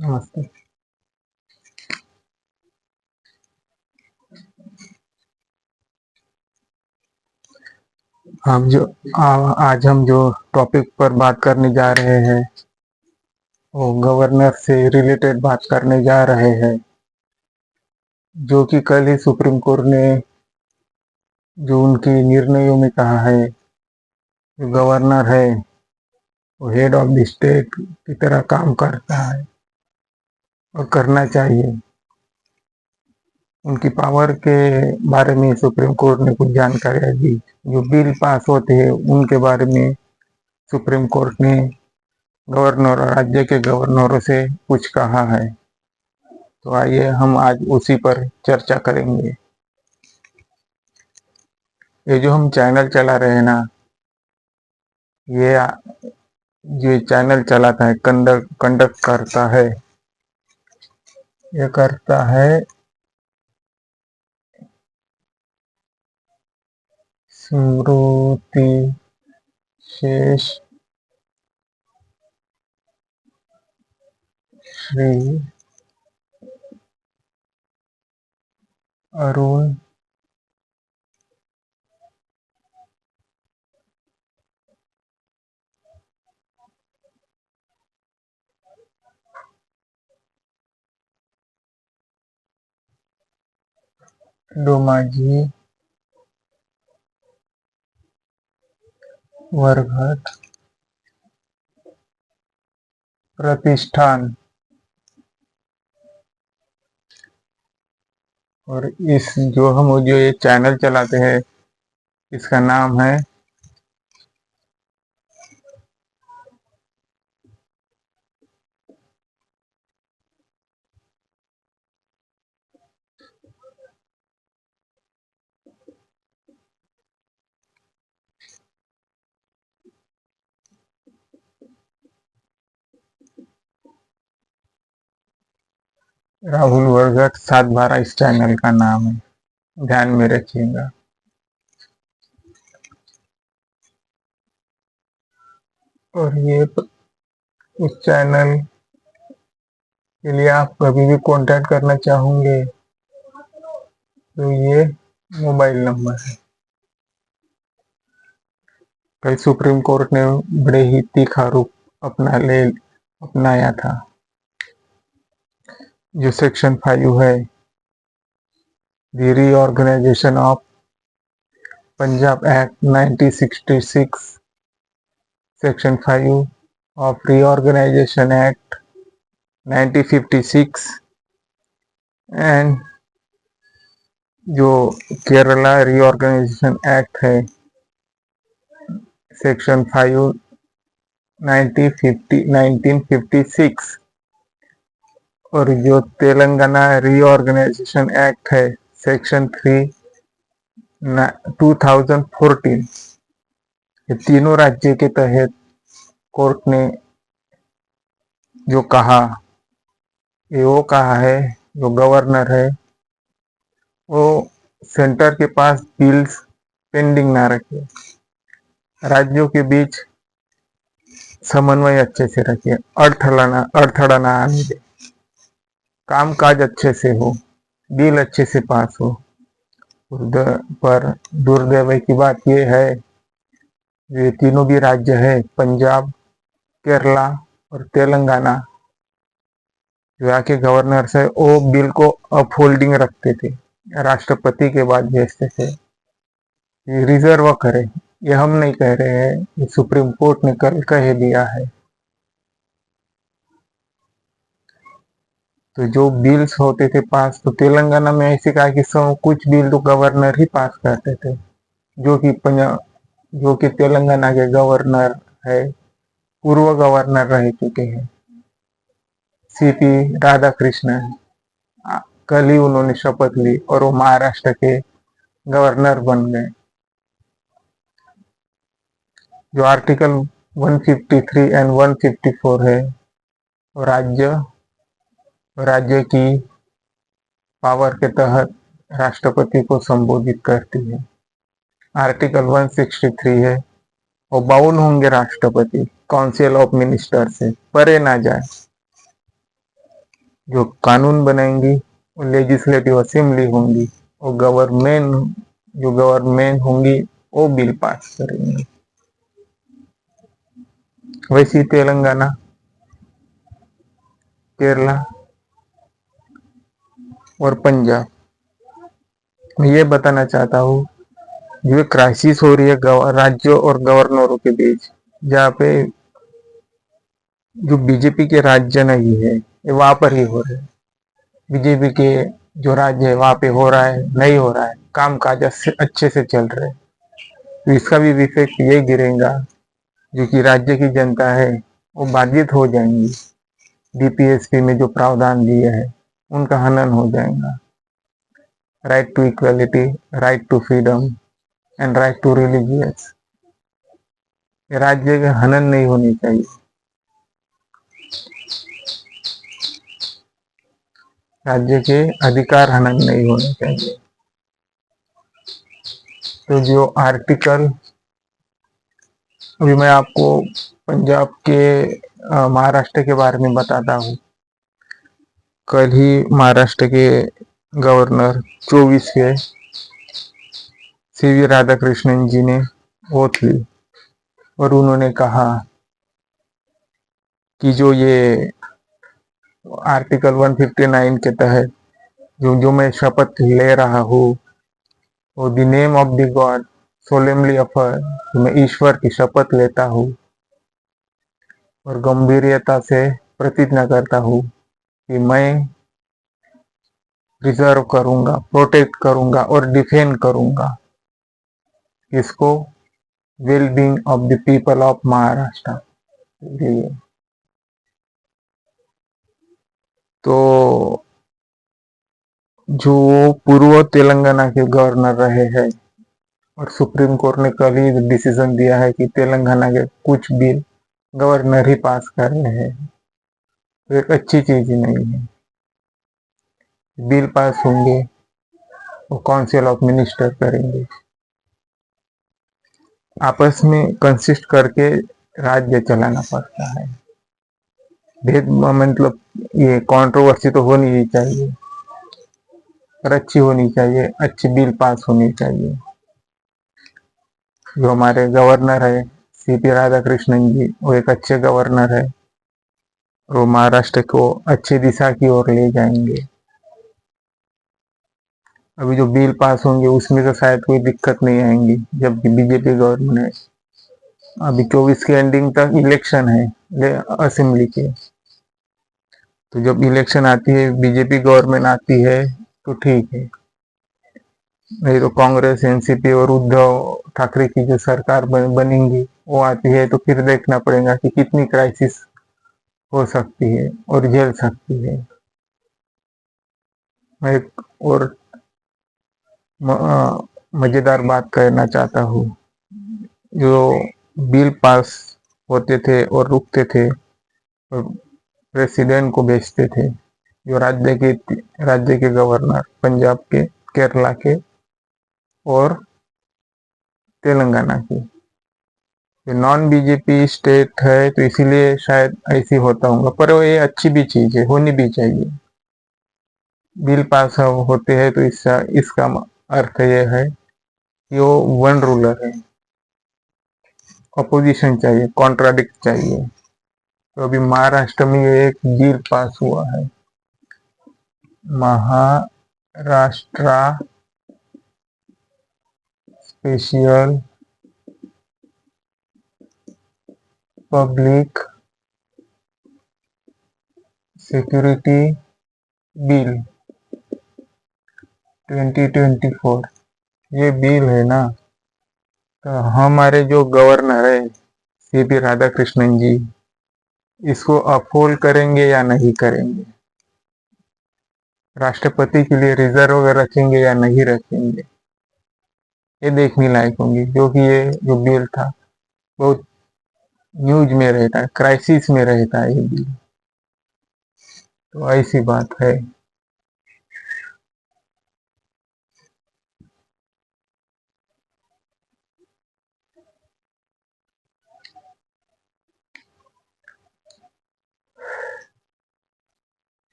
नमस्ते। हम जो आज हम जो टॉपिक पर बात करने जा रहे हैं वो गवर्नर से रिलेटेड बात करने जा रहे हैं, जो कि कल ही सुप्रीम कोर्ट ने जो उनके निर्णयों में कहा है, जो गवर्नर है वो हेड ऑफ द स्टेट की तरह काम करता है और करना चाहिए। उनकी पावर के बारे में सुप्रीम कोर्ट ने कुछ जानकारी दी। जो बिल पास होते हैं उनके बारे में सुप्रीम कोर्ट ने गवर्नर और राज्य के गवर्नरों से कुछ कहा है। तो आइए हम आज उसी पर चर्चा करेंगे। ये जो हम चैनल चला रहे हैं ना, ये जो चैनल चलाता है कंडक्ट करता है, ये करता है स्मृति शेष श्री अरुण डोमाजी वर्घट प्रतिष्ठान। और इस जो ये चैनल चलाते हैं, इसका नाम है राहुल वर्घट 7/12। इस चैनल का नाम है, ध्यान में रखिएगा। और ये उस चैनल के लिए आप कभी भी कांटेक्ट करना चाहोगे तो ये मोबाइल नंबर है। कल सुप्रीम कोर्ट ने बड़े ही तीखा रूप अपनाया था। जो सेक्शन 5 है, the reorganisation of Punjab act 1966, section 5 of reorganisation act 1956 and जो केरला रीऑर्गेनाइजेशन एक्ट है, सेक्शन 5 1956, और जो तेलंगाना रीऑर्गेनाइजेशन एक्ट है, सेक्शन 3 2014, ये तीनों राज्य के तहत कोर्ट ने जो कहा, ये वो कहा है जो गवर्नर है वो सेंटर के पास बिल्स पेंडिंग ना रखे, राज्यों के बीच समन्वय अच्छे से रखे, अड़थड़ा ना आने दे, कामकाज अच्छे से हो, बिल अच्छे से पास हो। पर दुर्दैव की बात यह है, ये तीनों भी राज्य है, पंजाब, केरला और तेलंगाना, जो यहाँ के गवर्नर है वो बिल को अपहोल्डिंग रखते थे, राष्ट्रपति के बाद भेजते थे। ये रिजर्व करे, ये हम नहीं कह रहे हैं, ये सुप्रीम कोर्ट ने कल कह दिया है। तो जो बिल्स होते थे पास, तो तेलंगाना में ऐसे कहा कि कुछ बिल तो गवर्नर ही पास करते थे, जो कि तेलंगाना के गवर्नर है, पूर्व गवर्नर रह चुके हैं, सीपी राधाकृष्णन। कल ही उन्होंने शपथ ली और वो महाराष्ट्र के गवर्नर बन गए। जो आर्टिकल 153 एंड 154 है, राज्य की पावर के तहत राष्ट्रपति को संबोधित करती है। आर्टिकल 163 है, वो बाउंड होंगे राष्ट्रपति काउंसिल ऑफ मिनिस्टर से, परे ना जाए। जो कानून बनाएंगी वो लेजिस्लेटिव असेंबली होंगी, और गवर्नमेंट होंगी वो बिल पास करेंगे। वैसी तेलंगाना, केरला और पंजाब। मैं ये बताना चाहता हूँ, जो क्राइसिस हो रही है राज्यों और गवर्नरों के बीच, जहाँ पे जो बीजेपी के राज्य नहीं है ये वहां पर ही हो रहे हैं। बीजेपी के जो राज्य है वहां पे हो रहा है, नहीं हो रहा है, काम काज अच्छे से चल रहे हैं। तो इसका भी इफेक्ट ये गिरेगा, जो कि राज्य की जनता है वो बाधित हो जाएंगी। डीपीएसपी में जो प्रावधान दिए हैं उनका हनन हो जाएगा। Right to equality, right to freedom and right to religious, राज्य का हनन नहीं होनी चाहिए। राज्य के अधिकार हनन नहीं होने चाहिए। तो जो आर्टिकल, अभी मैं आपको पंजाब के महाराष्ट्र के बारे में बताता हूँ। कल ही महाराष्ट्र के गवर्नर 24वें सीवी राधाकृष्णन जी ने ओथ ली, और उन्होंने कहा कि जो ये आर्टिकल 159 के तहत जो मैं शपथ ले रहा हूँ, वो the name of the God solemnly offer, मैं ईश्वर की शपथ लेता हूँ और गंभीरता से प्रतिज्ञा करता हूँ कि मैं प्रिजर्व करूंगा, प्रोटेक्ट करूंगा और डिफेंड करूंगा इसको, well being of the people of Maharashtra. तो जो पूर्व तेलंगाना के गवर्नर रहे हैं, और सुप्रीम कोर्ट ने कल ही डिसीजन दिया है कि तेलंगाना के कुछ बिल गवर्नर ही पास कर रहे हैं, तो एक अच्छी चीज ही नहीं है। बिल पास होंगे वो काउंसिल ऑफ मिनिस्टर करेंगे, आपस में कंसिस्ट करके राज्य चलाना पड़ता है। भेद मतलब ये कंट्रोवर्सी तो होनी ही चाहिए, पर अच्छी होनी चाहिए, अच्छी बिल पास होनी चाहिए। जो हमारे गवर्नर है सीपी राधाकृष्णन जी, वो एक अच्छे गवर्नर है, वो महाराष्ट्र को अच्छी दिशा की ओर ले जाएंगे। अभी जो बिल पास होंगे उसमें तो शायद कोई दिक्कत नहीं आएंगी, जबकि बीजेपी गवर्नमेंट है। अभी 24 के एंडिंग तक इलेक्शन है असेंबली के, तो जब इलेक्शन आती है, बीजेपी गवर्नमेंट आती है तो ठीक है, नहीं तो कांग्रेस, एनसीपी और उद्धव ठाकरे की जो सरकार बनेंगी वो आती है, तो फिर देखना पड़ेगा कि कितनी क्राइसिस हो सकती है और झेल सकती है। मैं एक और मजेदार बात कहना चाहता हूँ। जो बिल पास होते थे और रुकते थे और प्रेसिडेंट को भेजते थे, जो राज्य के गवर्नर पंजाब के, केरला के और तेलंगाना के, नॉन बीजेपी स्टेट है तो इसीलिए शायद ऐसी होता होगा, पर वो ये अच्छी भी चीज है, होनी भी चाहिए। बिल पास होते हैं तो इसका अर्थ ये है कि वो वन रूलर है, अपोजिशन चाहिए, कॉन्ट्राडिक्ट चाहिए। तो अभी महाराष्ट्र में एक बिल पास हुआ है, Maharashtra special public security bill 2024। ये बिल है ना, तो हमारे जो गवर्नर है सीपी राधाकृष्णन जी इसको अपहोल्ड करेंगे या नहीं करेंगे, राष्ट्रपति के लिए रिजर्व रखेंगे या नहीं रखेंगे, ये देखने लायक होंगी। क्योंकि ये जो बिल था बहुत न्यूज में रहता है, क्राइसिस में रहता है ये बिल, तो ऐसी बात है।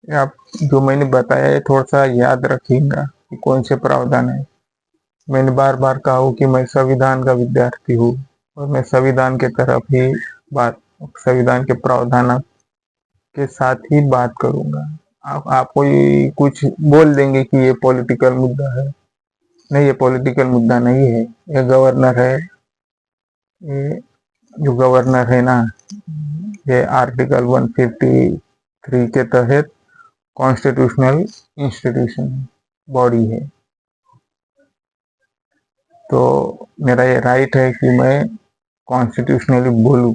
आप जो मैंने बताया है थोड़ा सा याद रखिएगा कि कौन से प्रावधान है। मैंने बार बार कहा हूँ कि मैं संविधान का विद्यार्थी हूँ और मैं संविधान के तरफ ही बात, संविधान के प्रावधान के साथ ही बात करूंगा। आप कोई कुछ बोल देंगे कि ये पॉलिटिकल मुद्दा है। नहीं, ये पॉलिटिकल मुद्दा नहीं है। ये गवर्नर है, ये जो गवर्नर है ना, ये आर्टिकल 153 के तहत कॉन्स्टिट्यूशनल इंस्टीट्यूशन बॉडी है। तो मेरा ये राइट है कि मैं कॉन्स्टिट्यूशनली बोलूं।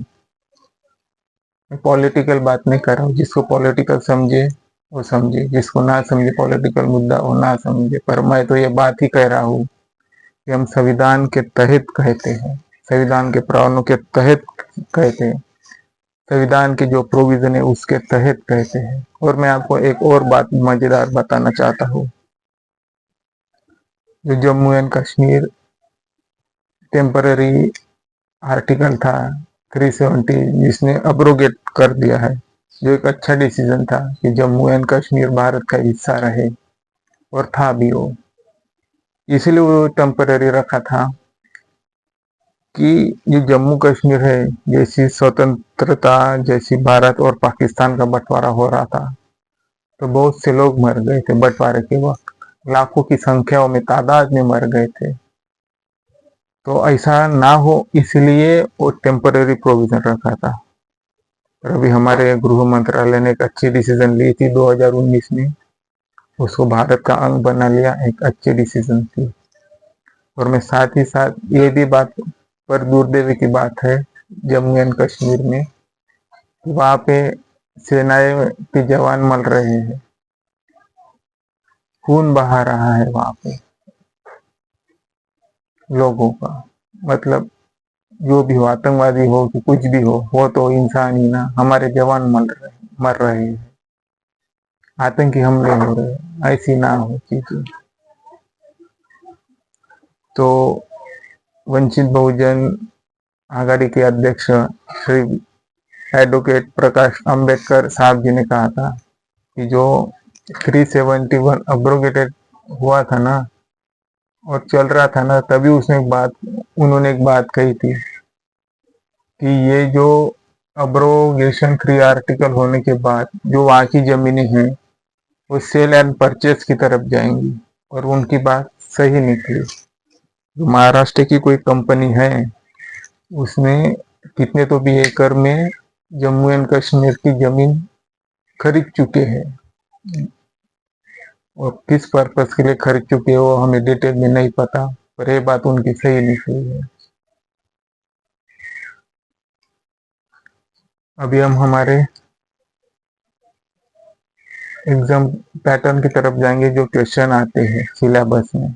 मैं पॉलिटिकल बात नहीं कर रहा हूँ। जिसको पॉलिटिकल समझे वो समझे, जिसको ना समझे पॉलिटिकल मुद्दा वो ना समझे, पर मैं तो ये बात ही कह रहा हूँ कि हम संविधान के तहत कहते हैं, संविधान के प्रावधानों के तहत कहते हैं, संविधान के जो प्रोविजन है उसके तहत कहते हैं। और मैं आपको एक और बात मजेदार बताना चाहता हूँ। जो Jammu and Kashmir temporary article था 370, जिसने अब्रोगेट कर दिया है, जो एक अच्छा डिसीजन था कि जम्मू एंड कश्मीर भारत का हिस्सा रहे, और था भी वो। इसलिए वो टेम्पररी रखा था कि ये जम्मू कश्मीर है, जैसी स्वतंत्रता, जैसी भारत और पाकिस्तान का बंटवारा हो रहा था तो बहुत से लोग मर गए थे बंटवारे के वक्त, लाखों की संख्याओं में, तादाद में मर गए थे। तो ऐसा ना हो इसलिए वो टेम्पररी प्रोविजन रखा था। और अभी हमारे गृह मंत्रालय ने एक अच्छी डिसीजन ली थी 2019 में, उसको भारत का अंग बना लिया, एक अच्छी डिसीजन थी। और मैं साथ ही साथ ये भी बात पर दुर्दैव की बात है जम्मू एंड कश्मीर में, वहां पे सेनाएं के जवान मर रहे हैं, खून बहा रहा है वहां पे लोगों का। मतलब जो भी हो, आतंकवादी हो कि कुछ भी हो, वो तो इंसान ही ना। हमारे जवान मर रहे हैं, आतंकी हमले हो रहे हैं, ऐसी ना हो चीजें। तो वंचित बहुजन आघाड़ी के अध्यक्ष श्री एडवोकेट प्रकाश अंबेडकर साहब जी ने कहा था कि जो 371 अब्रोगेटेड हुआ था ना और चल रहा था ना, तभी उन्होंने एक बात कही थी कि ये जो अब्रोगेशन 3 आर्टिकल होने के बाद जो वहां की जमीनें हैं वो सेल एंड परचेज की तरफ जाएंगी। और उनकी बात सही निकली। जो महाराष्ट्र की कोई कंपनी है, उसने कितने तो भी एकड़ में जम्मू एंड कश्मीर की जमीन खरीद चुके हैं, और किस पर्पस के लिए खरीद चुके हो हमें डिटेल में नहीं पता, पर ये बात उनकी सही निकली है। अभी हम हमारे एग्जाम पैटर्न की तरफ जाएंगे, जो क्वेश्चन आते हैं सिलेबस में।